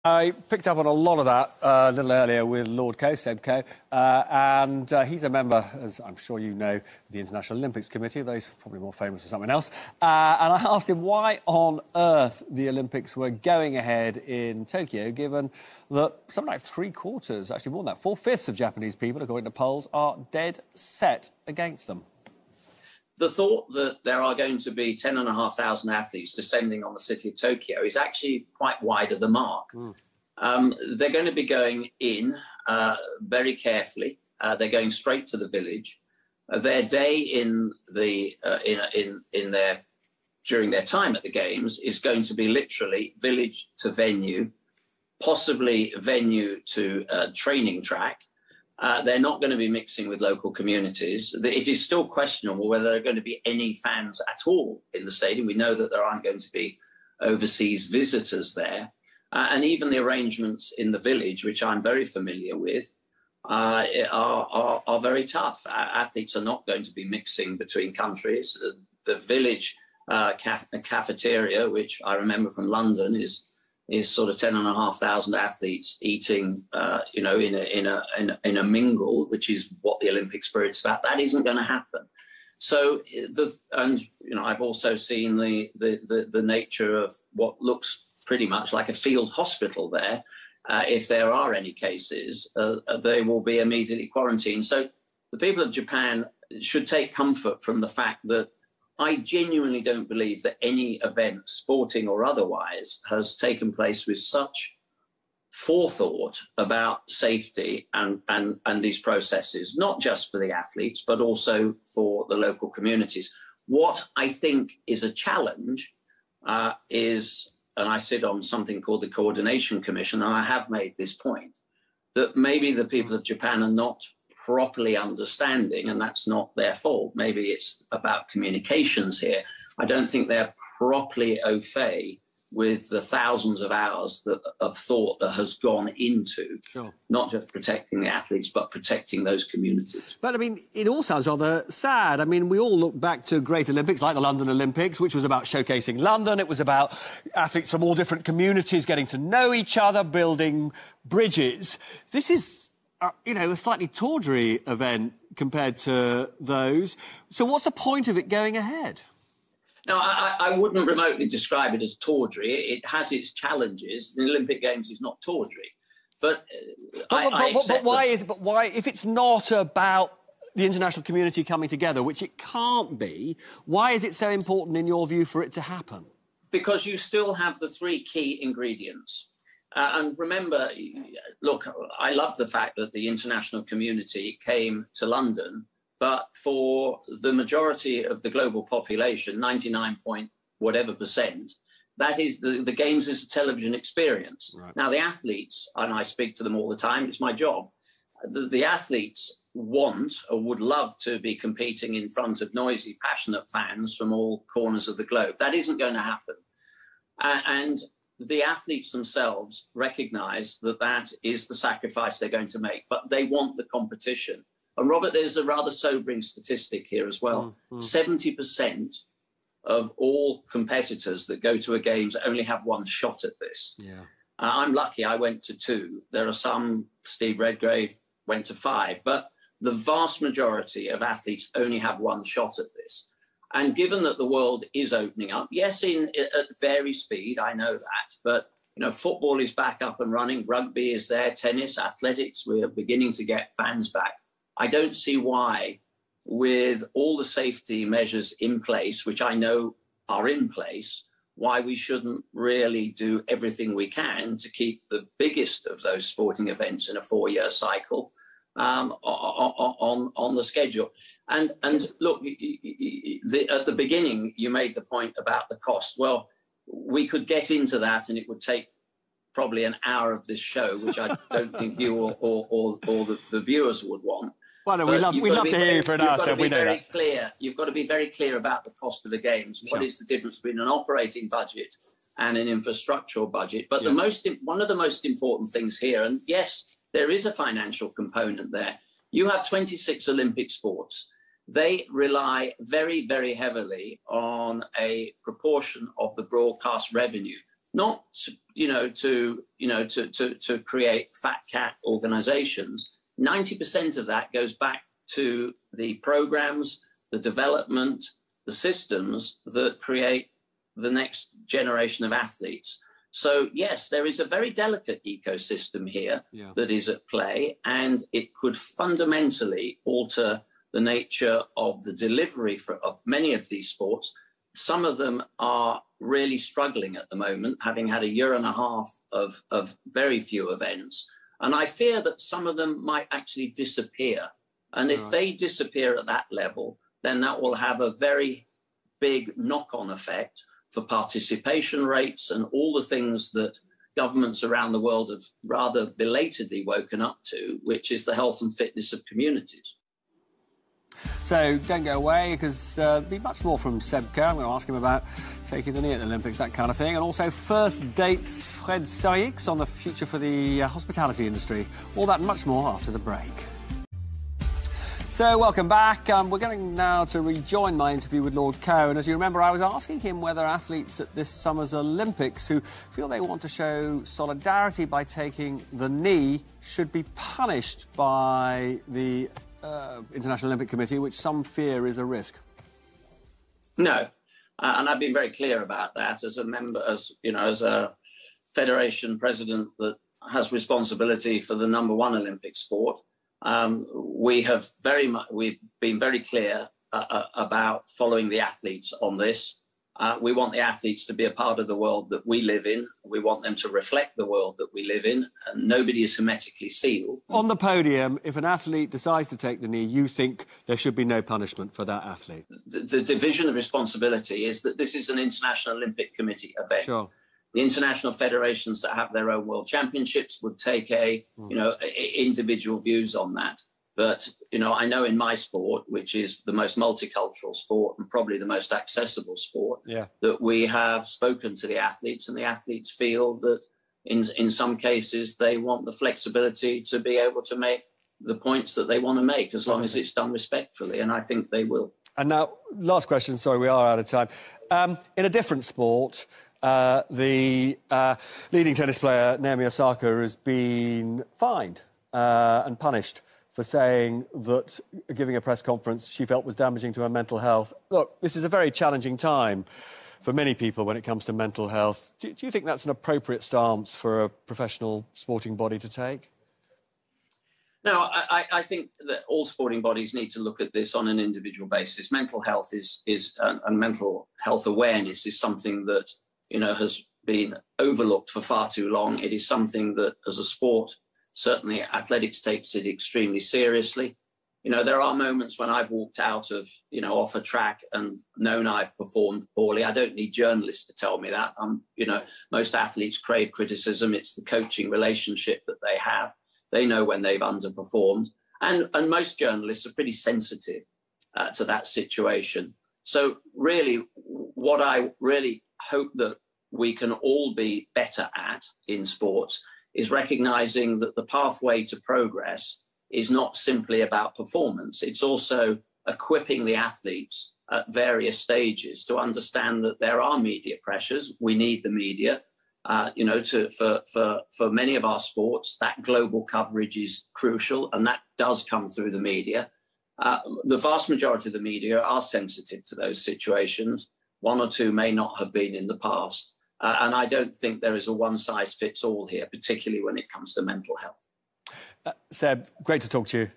I picked up on a lot of that a little earlier with Lord Coe, Seb Coe, and he's a member, as I'm sure you know, of the International Olympics Committee, though he's probably more famous for something else. And I asked him why on earth the Olympics were going ahead in Tokyo, given that something like three-quarters, actually more than that, 4/5 of Japanese people, according to polls, are dead set against them. The thought that there are going to be 10,500 athletes descending on the city of Tokyo is actually quite wide of the mark. They're going to be going in very carefully. They're going straight to the village. Their day during their time at the Games is going to be literally village to venue, possibly venue to training track. They're not going to be mixing with local communities. It is still questionable whether there are going to be any fans at all in the stadium. We know that there aren't going to be overseas visitors there. And even the arrangements in the village, which I'm very familiar with, are very tough. Athletes are not going to be mixing between countries. The village cafeteria, which I remember from London, is sort of 10,500 athletes eating, in a mingle, which is what the Olympic spirit's about. That isn't going to happen. So, I've also seen the nature of what looks pretty much like a field hospital there. If there are any cases, they will be immediately quarantined. So the people of Japan should take comfort from the fact that I genuinely don't believe that any event, sporting or otherwise, has taken place with such forethought about safety and these processes, not just for the athletes, but also for the local communities. What I think is a challenge is, and I sit on something called the Coordination Commission, and I have made this point, that maybe the people of Japan are not properly understanding, and that's not their fault. Maybe it's about communications here. I don't think they're properly au fait with the thousands of hours of thought that has gone into not just protecting the athletes, but protecting those communities. But, I mean, it all sounds rather sad. I mean, we all look back to great Olympics, like the London Olympics, which was about showcasing London. It was about athletes from all different communities getting to know each other, building bridges. This is, a slightly tawdry event compared to those. So what's the point of it going ahead? No, I wouldn't remotely describe it as tawdry. It has its challenges. The Olympic Games is not tawdry. But why, if it's not about the international community coming together, which it can't be, why is it so important, in your view, for it to happen? Because you still have the three key ingredients. And remember, look, I love the fact that the international community came to London, but for the majority of the global population, 99 point whatever %, that is, the Games is a television experience. Right. Now, the athletes, and I speak to them all the time, it's my job, the athletes want or would love to be competing in front of noisy, passionate fans from all corners of the globe. That isn't going to happen. And the athletes themselves recognise that that is the sacrifice they're going to make, but they want the competition. And, Robert, there's a rather sobering statistic here as well. 70% of all competitors that go to a Games only have one shot at this. Yeah. I'm lucky I went to 2. There are some, Steve Redgrave went to 5, but the vast majority of athletes only have one shot at this. And given that the world is opening up, yes, at very speed, I know that, but football is back up and running, rugby is there, tennis, athletics, we're beginning to get fans back. I don't see why, with all the safety measures in place, which I know are in place, why we shouldn't really do everything we can to keep the biggest of those sporting events in a 4-year cycle on the schedule. And look, at the beginning, you made the point about the cost. Well, we could get into that, and it would take probably an hour of this show, which I don't think you or the viewers would want. Well, no, we'd love to hear you for an hour, so we know that. You've got to be very clear about the cost of the Games. What is the difference between an operating budget and an infrastructural budget? But one of the most important things here, and yes, there is a financial component there. You have 26 Olympic sports. They rely very, very heavily on a proportion of the broadcast revenue. not to create fat cat organizations. 90% of that goes back to the programs, the development, the systems that create the next generation of athletes. So yes, there is a very delicate ecosystem here that is at play, and it could fundamentally alter the nature of the delivery of many of these sports. Some of them are really struggling at the moment, having had a year and a half of very few events. And I fear that some of them might actually disappear. And if they disappear at that level, then that will have a very big knock-on effect for participation rates and all the things that governments around the world have rather belatedly woken up to, which is the health and fitness of communities. So don't go away, because there'll be much more from Seb Kerr. I'm going to ask him about taking the knee at the Olympics, that kind of thing. And also first dates, Fred Sarrix on the future for the hospitality industry. All that and much more after the break. So welcome back. We're going now to rejoin my interview with Lord Coe. And as you remember, I was asking him whether athletes at this summer's Olympics who feel they want to show solidarity by taking the knee should be punished by the International Olympic Committee, which some fear is a risk. No, and I've been very clear about that as a member, as a federation president that has responsibility for the #1 Olympic sport. We've been very clear about following the athletes on this. We want the athletes to be a part of the world that we live in. We want them to reflect the world that we live in, and nobody is hermetically sealed. On the podium, if an athlete decides to take the knee, you think there should be no punishment for that athlete? The division of responsibility is that this is an International Olympic Committee event. Sure. The international federations that have their own world championships would take individual views on that. But, I know in my sport, which is the most multicultural sport and probably the most accessible sport, that we have spoken to the athletes, and the athletes feel that in some cases they want the flexibility to be able to make the points that they want to make, as long as it's done respectfully, and I think they will. And now, last question, sorry, we are out of time. In a different sport, the leading tennis player, Naomi Osaka, has been fined and punished for saying that giving a press conference she felt was damaging to her mental health. Look, this is a very challenging time for many people when it comes to mental health. Do you think that's an appropriate stance for a professional sporting body to take? No, I think that all sporting bodies need to look at this on an individual basis. Mental health and mental health awareness is something that, has been overlooked for far too long. It is something that, as a sport, certainly athletics takes it extremely seriously. There are moments when I've walked out of, off a track and known I've performed poorly. I don't need journalists to tell me that. Most athletes crave criticism. It's the coaching relationship that they have. They know when they've underperformed. And most journalists are pretty sensitive to that situation. So really, what I really hope that we can all be better at in sports is recognizing that the pathway to progress is not simply about performance. It's also equipping the athletes at various stages to understand that there are media pressures. We need the media, for many of our sports, that global coverage is crucial, and that does come through the media. The vast majority of the media are sensitive to those situations. One or two may not have been in the past. And I don't think there is a one-size-fits-all here, particularly when it comes to mental health. Seb, great to talk to you.